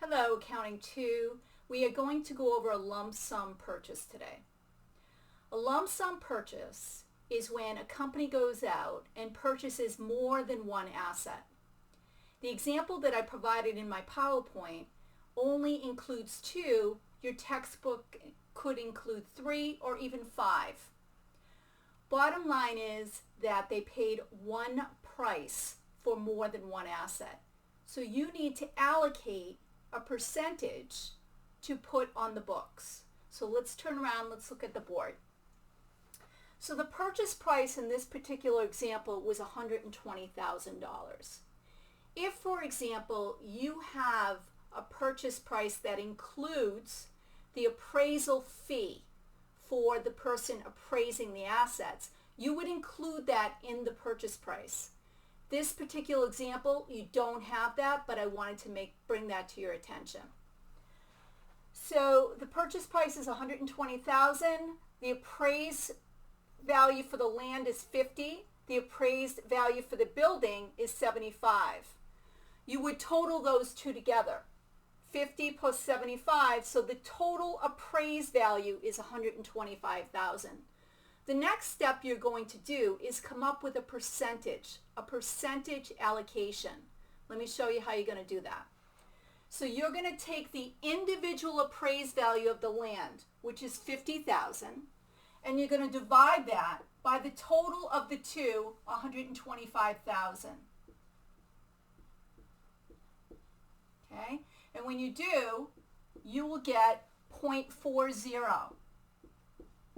Hello, Accounting 2. We are going to go over a lump sum purchase today. A lump sum purchase is when a company goes out and purchases more than one asset. The example that I provided in my PowerPoint only includes 2. Your textbook could include 3 or even 5. Bottom line is that they paid one price for more than one asset. So you need to allocate a percentage to put on the books. So let's turn around, let's look at the board. So the purchase price in this particular example was $120,000. If, for example, you have a purchase price that includes the appraisal fee for the person appraising the assets, you would include that in the purchase price. This particular example, you don't have that, but I wanted to bring that to your attention. So the purchase price is $120,000. The appraised value for the land is $50,000. The appraised value for the building is $75,000. You would total those two together, 50 plus 75, so the total appraised value is $125,000. The next step you're going to do is come up with a percentage allocation. Let me show you how you're going to do that. So you're going to take the individual appraised value of the land, which is $50,000, and you're going to divide that by the total of the two, $125,000. Okay? And when you do, you will get 0.40,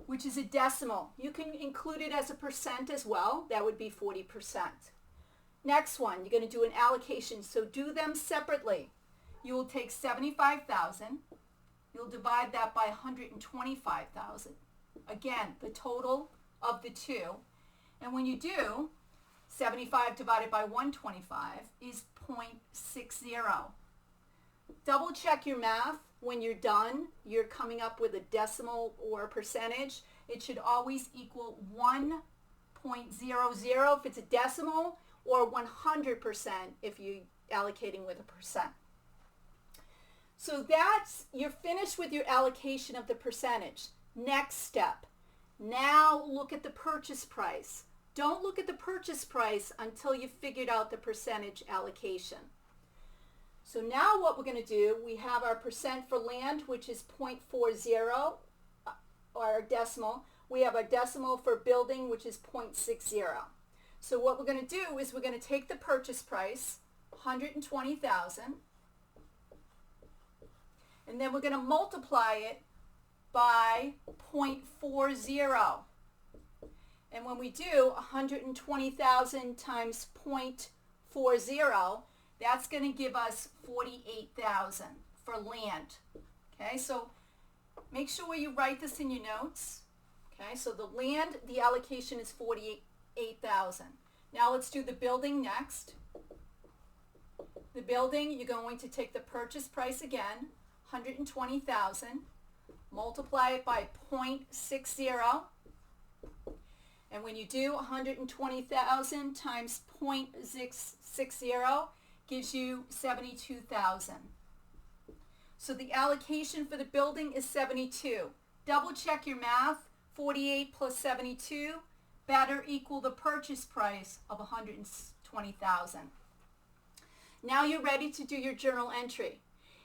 which is a decimal. You can include it as a percent as well. That would be 40%. Next one, you're going to do an allocation. So do them separately. You will take $75,000. You'll divide that by $125,000. Again, the total of the two. And when you do, 75 divided by 125 is 0.60. Double check your math. When you're done, you're coming up with a decimal or a percentage. It should always equal 1.00 if it's a decimal, or 100% if you're allocating with a percent. So you're finished with your allocation of the percentage. Next step. Now look at the purchase price. Don't look at the purchase price until you've figured out the percentage allocation. So now what we're going to do, we have our percent for land, which is 0.40, or decimal. We have our decimal for building, which is 0.60. So what we're going to do is we're going to take the purchase price, $120,000, and then we're going to multiply it by 0.40. And when we do 120,000 times 0.40, that's going to give us 48,000 for land. Okay, so make sure you write this in your notes. Okay, so the land, the allocation is 48,000. Now let's do the building next. The building, you're going to take the purchase price again, 120,000, multiply it by 0.60. And when you do 120,000 times 0.660, gives you 72,000. So the allocation for the building is 72. Double check your math. 48 plus 72 better equal the purchase price of 120,000. Now you're ready to do your journal entry.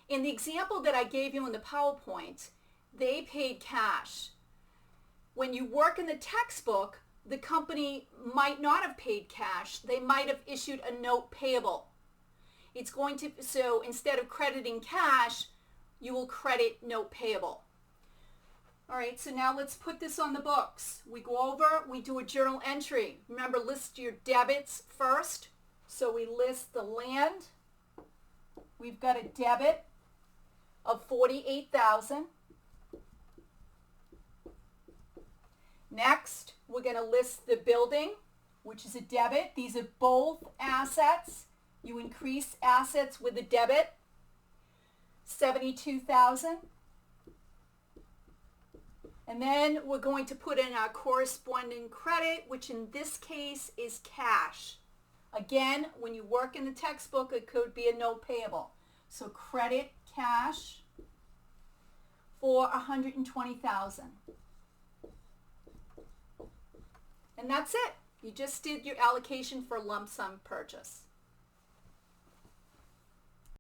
In the example that I gave you in the PowerPoint, they paid cash. When you work in the textbook, the company might not have paid cash. They might have issued a note payable. So instead of crediting cash, you will credit note payable. All right, so now let's put this on the books. We go over, we do a journal entry. Remember, list your debits first. So we list the land. We've got a debit of 48,000. Next, we're going to list the building, which is a debit. These are both assets. You increase assets with a debit, 72,000. And then we're going to put in our corresponding credit, which in this case is cash. Again, when you work in the textbook, it could be a note payable. So credit cash for $120,000. And that's it. You just did your allocation for lump sum purchase.